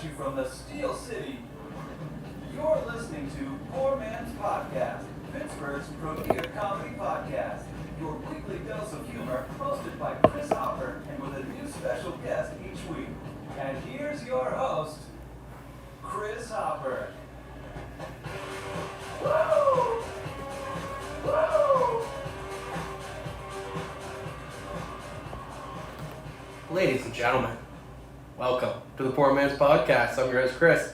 you from the Steel City. You're listening to Poor Man's Podcast, Pittsburgh's premier comedy podcast. Your weekly dose of humor, hosted by Chris Hopper, and with a new special guest each week. And here's your host, Chris Hopper. Woo! Woo! Ladies and gentlemen, welcome to the Poor Man's Podcast. I'm your host, Chris.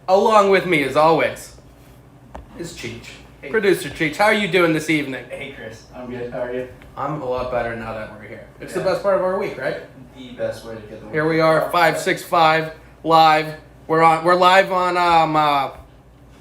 Along with me, as always, is Cheech. Hey. Producer Cheech, how are you doing this evening? Hey Chris, I'm good. How are you? I'm a lot better now that we're here. It's Yeah. the best part of our week, right? The best way to get the Here we are, 565 live. We're live on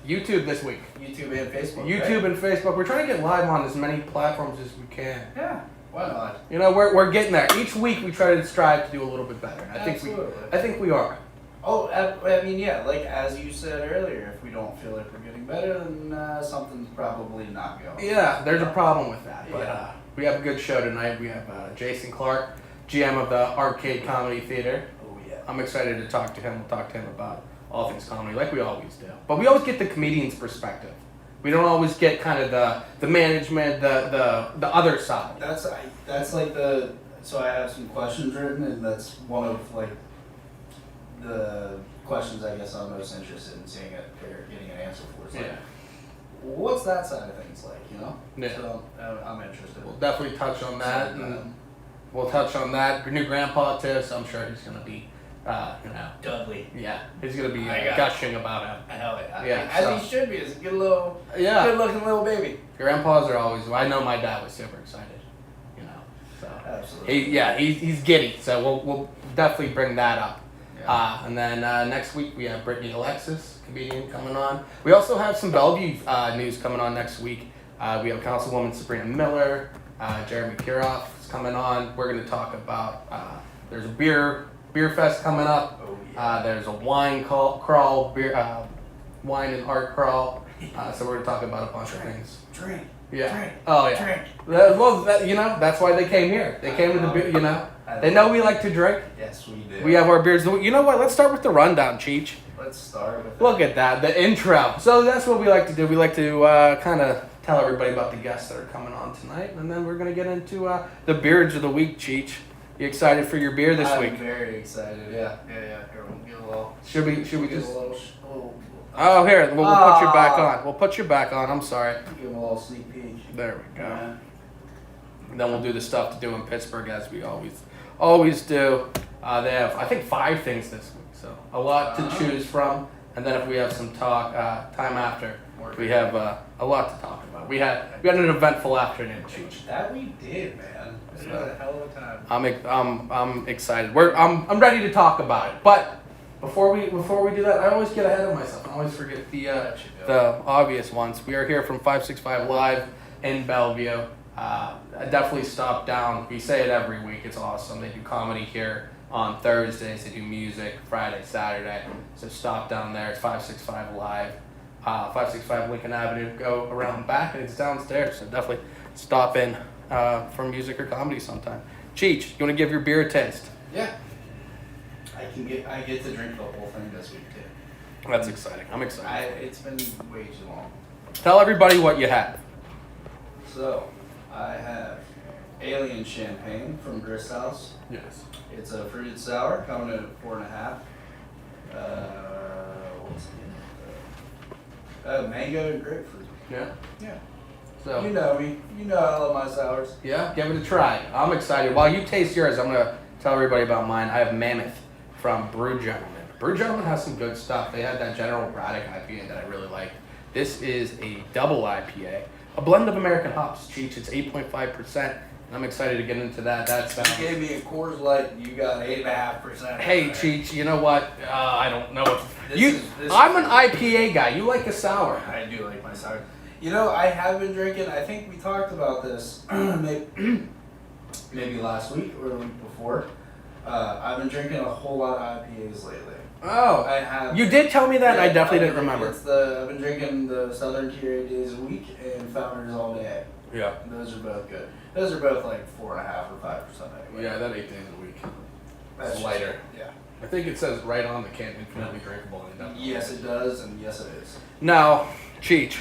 YouTube this week. YouTube and Facebook. YouTube right? and Facebook. We're trying to get live on as many platforms as we can. Yeah. Why not? You know, we're getting there. Each week we try to strive to do a little bit better. I think we are. Oh, I mean, yeah. Like as you said earlier, if we don't feel like we're getting better, then something's probably not going. Yeah, there's a problem with that. But Yeah. we have a good show tonight. We have Jason Clark, GM of the Arcade Comedy Theater. Oh yeah. I'm excited to talk to him. We'll talk to him about all things comedy, like we always do. But we always get the comedian's perspective. We don't always get kind of the management, the other side. That's like the. So I have some questions written, and that's one of like the questions I guess I'm most interested in seeing it or getting an answer for. It's like, Yeah. what's that side of things like? You know. Yeah. So I'm interested. We'll definitely touch on that, and we'll touch on that. New grandpa too, so I'm sure he's gonna be, Dudley. yeah, he's gonna be I got it. gushing about him. Hell yeah. Yeah, As so- he should be. As a good little, Yeah. good looking little baby. Grandpas are always. I know my dad was super excited. You know, so. Absolutely. He's giddy, so we'll definitely bring that up. Yeah. And then next week we have Brittany Alexis, comedian, coming on. We also have some Bellevue news coming on next week. We have Councilwoman Sabrina Miller, Jeremy Kiroff is coming on. We're going to talk about there's a beer fest coming up. Oh yeah. There's a wine crawl, wine and art crawl. So we're going to talk about a bunch of things. Drink. Yeah. Drink. Oh yeah. Drink. Well, that's why they came here. They came to the beer. They know we like to drink. Yes, we do. We have our beers. You know what? Let's start with the rundown, Cheech. Let's start with. Look at that, the intro. So that's what we like to do. We like to kind of tell everybody about the guests that are coming on tonight, and then we're gonna get into the beers of the week, Cheech. You excited for your beer this I'm week? very excited. Yeah. Here, we'll get a little. Should we get just? a little. Oh, here. We'll put your back on. We'll put your back on. I'm sorry. Give him a little sneak peek. There we go. Yeah. And then we'll do the stuff to do in Pittsburgh as we always do. They have, I think, 5 things this week, so a lot to choose from. And then if we have some time after, we have a lot to talk about. We had an eventful afternoon, Cheech. That we did, man. It was a hell of a time. I'm excited. I'm ready to talk about it. But before we do that, I always get ahead of myself. I always forget the obvious ones. We are here from 565 Live in Bellevue. Definitely stop down. We say it every week. It's awesome. They do comedy here on Thursdays. They do music Friday, Saturday. So stop down there. It's 565 Live. 565 Lincoln Avenue. Go around back and it's downstairs. So definitely stop in for music or comedy sometime. Cheech, you want to give your beer a taste? Yeah. I get to drink the whole thing this week too. That's exciting. I'm excited. It's been way too long. Tell everybody what you have. So, I have Alien Champagne from Grist House. Yes. It's a fruited sour coming in at 4.5. What's the mango and grapefruit. Yeah. Yeah. So. You know me. You know I love my sours. Yeah, give it a try. I'm excited. While you taste yours, I'm going to tell everybody about mine. I have Mammoth from Brew Gentleman. Brew Gentleman has some good stuff. They had that General Braddock IPA that I really liked. This is a double IPA, a blend of American hops. Cheech, it's 8.5%. And I'm excited to get into that. You gave me a Coors Light. You got 8.5%. Hey, Cheech, you know what? I don't know what... This I'm an IPA guy. You like a sour. I do like my sour. You know, I have been drinking, I think we talked about this maybe last week or the week before. I've been drinking a whole lot of IPAs lately. Oh, I have. you did tell me that, and I definitely didn't remember. I've been drinking the Southern Tier 8 days a week and Founders all day. Yeah. And those are both good. Those are both like 4.5 or 5% anyway. Yeah, that 8 days a week. That's lighter. Yeah. I think it says right on the can, infinitely drinkable. Yes, it does, and yes, it is. Now, Cheech,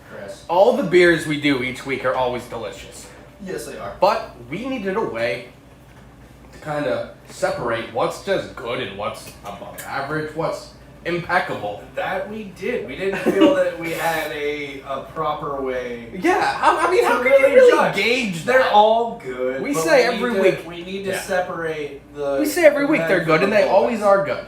Chris. all the beers we do each week are always delicious. Yes, they are. But we needed a way to kind of separate what's just good and what's above average, what's impeccable. That we did. We didn't feel that we had a proper way. Yeah, I mean, how To can you really really judge. gauge They're that? all good. We but say need every to- week- We need to Yeah. separate the. We say every week they're good, and they always are good.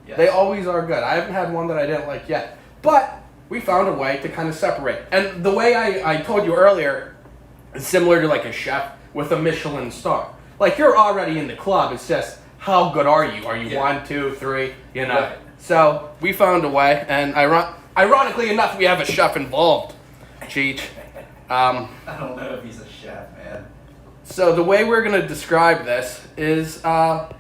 Yes. They always are good. I haven't had one that I didn't like yet. But we found a way to kind of separate. And the way I told you earlier is similar to like a chef with a Michelin star. Like you're already in the club. It's just how good are you? Are you Yeah. 1, 2, 3? You know. Right. So we found a way, and ironically enough, we have a chef involved. Cheech. I don't know if he's a chef, man. So the way we're gonna describe this is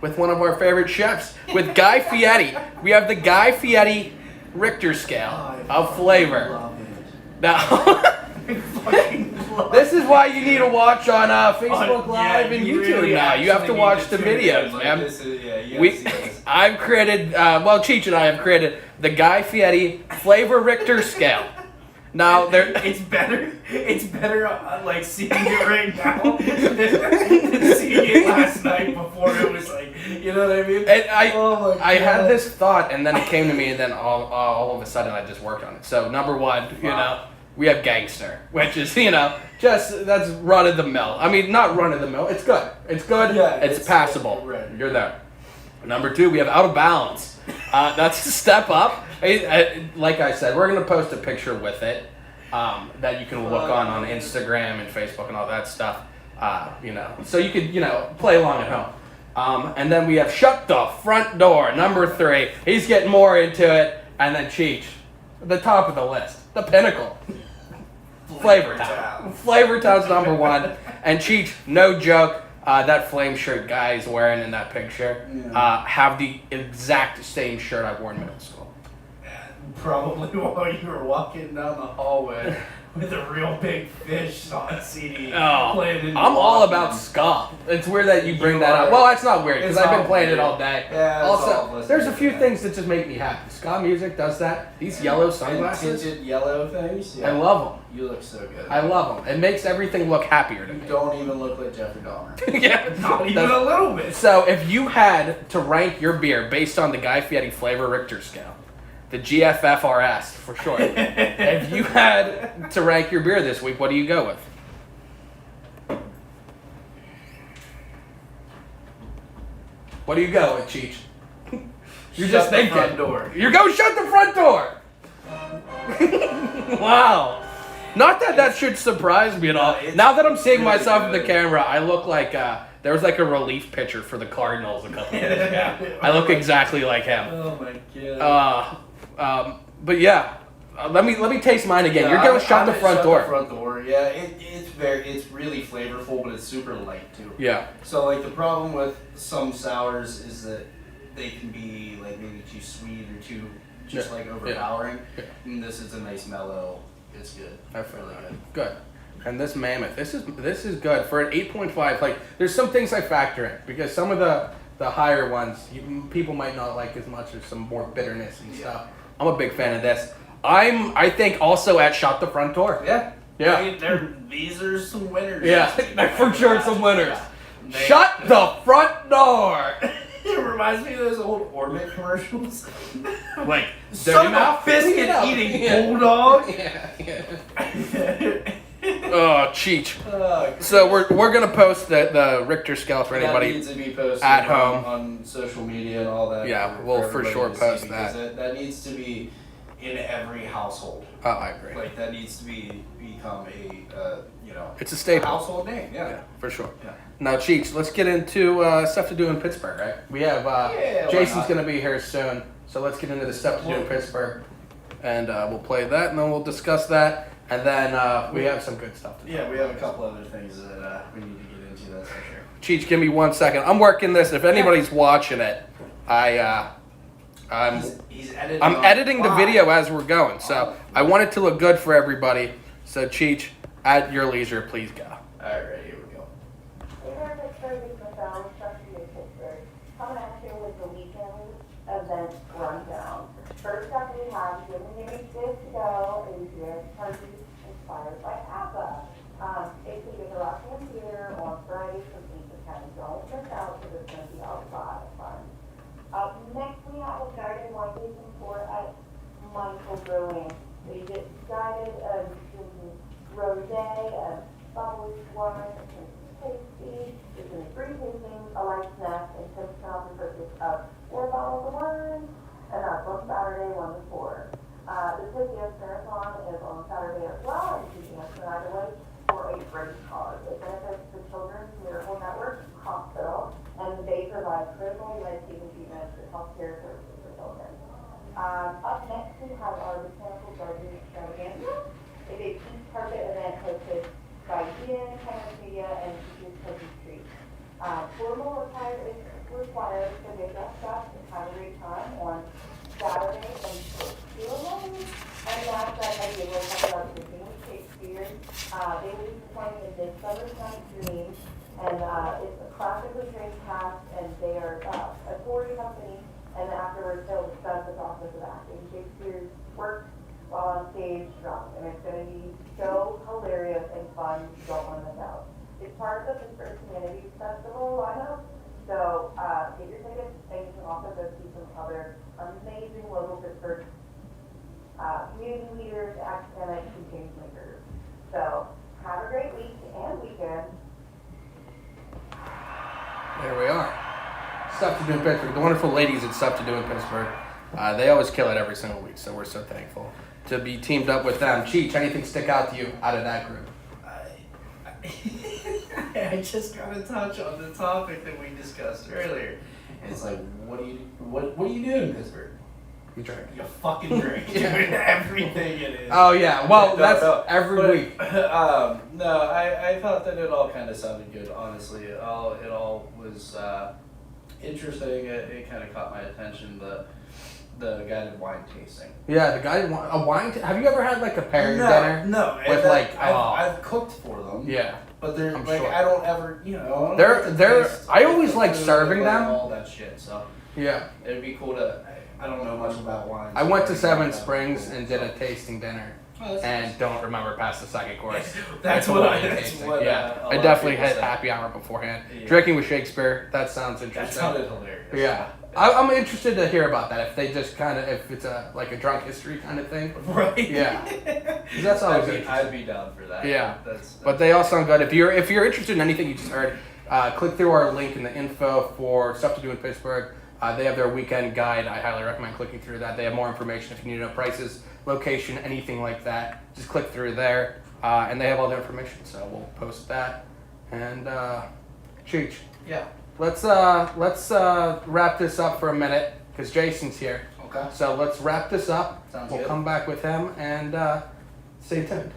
with one of our favorite chefs, with Guy Fieri. We have the Guy Fieri Richter scale of flavor. Love it. Now, I fucking love this is why you need to watch on Facebook yeah, Live and you YouTube really now. You have to actually watch need the tune in. videos, Like, man. this is, yeah, you We, gotta see this. I've created, Cheech and I have created the Guy Fieri Flavor Richter scale. Now, there. It's better like seeing it right now than seeing it last night before it was like, you know what I mean? And Oh my I had God. this thought, and then it came to me, and then all of a sudden I just worked on it. So number one, you know, we have Gangster, which is that's run of the mill. I mean, not run of the mill. It's good. It's good. Yeah, it's passable. right. You're there. Number two, we have Out of Balance. That's a step up. Like I said, we're gonna post a picture with it that you can look on Instagram and Facebook and all that stuff. So you could play along at home. And then we have Shut the Front Door, number 3. He's getting more into it. And then Cheech, the top of the list, the pinnacle. Flavor Town. Flavor Town's number 1. And Cheech, no joke, that flame shirt guy is wearing in that picture have the exact same shirt I wore in middle school. Probably while you were walking down the hallway with a real big fish on CD playing in I'm all Walkman. about ska. It's weird that you bring You that up. are. Well, that's not weird because It's I've been all playing it weird. all day. Yeah, it's all Also, listening there's a to few that. things that just make me happy. Ska music does that. These yellow And sunglasses, tinted yellow things. Yeah. I love them. You look so good. I love them. It makes everything look happier to You me. don't even look like Jeffrey Dahmer. Yeah, Not even That's- a little bit. So if you had to rank your beer based on the Guy Fieri Flavor Richter scale, the GFFRS for short, if you had to rank your beer this week, what do you go with? What do you go with, Cheech? You're Shut just the thinking. front door. You're going shut the front door. Wow. Not that should surprise me at all. it's Now that I'm seeing really myself in the good. camera, I look like there was like a relief pitcher for the Cardinals a couple years ago. I look exactly like him. Oh my god. But yeah, let me taste mine again. You're Yeah, gonna I'm- shut I'm the at front shut door. The front door. Yeah, it's really flavorful, but it's super light too. Yeah. So like the problem with some sours is that they can be like maybe too sweet or too just Yeah. like overpowering. Yeah. And this is a nice mellow. It's good. I feel really that. Good. And this Mammoth, this is good for an 8.5. Like, there's some things I factor in because some of the higher ones people might not like as much. There's some more bitterness and stuff. I'm a big fan of this. I think also at Shut the Front Door. Yeah. Yeah. I mean, these are some winners. Yeah, for sure some winners. They- Shut the front door. It reminds me of those old Orbit commercials. Like Son of a biscuit eating bulldog. Oh, Cheech. Oh, So we're gonna post the Richter scale for that anybody. needs to be posted at home. on social media and all that. Yeah, we'll for everybody sure to see post because that. That needs to be in every household. Oh, I agree. Like that needs to become a It's a staple. household name. Yeah. Yeah, for sure. Yeah. Now, Cheech, let's get into stuff to do in Pittsburgh, right? We have Yeah, why Jason's not? gonna be here soon, so let's get into the stuff to do in Pittsburgh, and we'll play that, and then we'll discuss that, and then we have some good stuff to do. Yeah, we have a couple other things that we need to get into. That's for sure. Cheech, give me 1 second. I'm working this. If anybody's watching it, I'm He's editing. I'm on editing the fly. video as we're going, so I want it to look good for everybody. So, Cheech, at your leisure, please go. All right, here we go. Hey there, Pittsburgh, it's Michelle, Structure Pittsburgh. Coming at you with the weekend by ABBA. It's going to be at the Rockham Theater on Friday from 8 to 10. Don't miss out because it's going to be a lot of fun. Up next, we have a garden wine tasting tour at Michael Brewing. They just started drinking rosé, bubbly wine, and tasty. There's going to be free tastings, a light snack, and 10% off the purchase of 4 bottles of wine. And that's on Saturday, 1 to 4. The City Dance Marathon is on Saturday as well, and you can answer either way for a great cause. It benefits the Children's Miracle Network Hospital, and they provide critical life-saving treatments and healthcare services for children. Up next, we have our Botanical Garden Extravaganza. It's a pink carpet event hosted by Ian, Kenneth Media, and Teachers Cousin Street. Formal attire is required, so they dress up and have a great time on Saturday and Shakespeare. And last night, I did will talk about the King of Shakespeare. They will be performing in Midsummer's Night's Dream, and it's a classically trained cast, and they are a touring company, and afterwards they'll discuss the process of acting Shakespeare's work while on stage drunk, and it's going to be so hilarious and fun, you don't want to miss out. It's part of the Pittsburgh Communities Festival lineup, so get your tickets, and you can also go see some other amazing local Pittsburgh community leaders, academics, and change makers. So have a great week and weekend. There we are. Stuff to Do in Pittsburgh. The wonderful ladies at Stuff to Do in Pittsburgh. They always kill it every single week, so we're so thankful to be teamed up with them. Cheech, anything stick out to you out of that group? I just gotta touch on the topic that we discussed earlier. It's like, what do you do in Pittsburgh? You drink. You fucking drink. Everything it is. Oh yeah, well that's No, every but, week. No, I thought that it all kind of sounded good. Honestly, it all was interesting. It kind of caught my attention. The guided wine tasting. Yeah, the guy a wine. Have you ever had like a pairing dinner? No. With like I've cooked for them. Yeah. But they're I'm like sure. I don't ever They're I always like serving them. all that shit. So Yeah. it'd be cool to. I don't know much about wine. I went to so Seven that'd be Springs cool. and did a tasting dinner. Oh, that's And nice. don't remember past the second course. That's It's a what wine that's tasting. what, Yeah, a I lot definitely of people had say. happy hour beforehand. Yeah. Drinking with Shakespeare. That sounds interesting. That sounded hilarious. Yeah, I'm interested to hear about that. If they just kind of, if it's like a drunk history kind of thing. Right. Yeah. 'Cause that's always interesting. I'd be down for that. Yeah. That's But they all sound good. If you're interested in anything you just heard, click through our link in the info for Stuff to Do in Pittsburgh. They have their weekend guide. I highly recommend clicking through that. They have more information if you need to know prices, location, anything like that. Just click through there, and they have all the information. So we'll post that. And Cheech, Yeah. let's wrap this up for a minute because Jason's here. Okay. So let's wrap this up. Sounds We'll good. come back with him and stay tuned.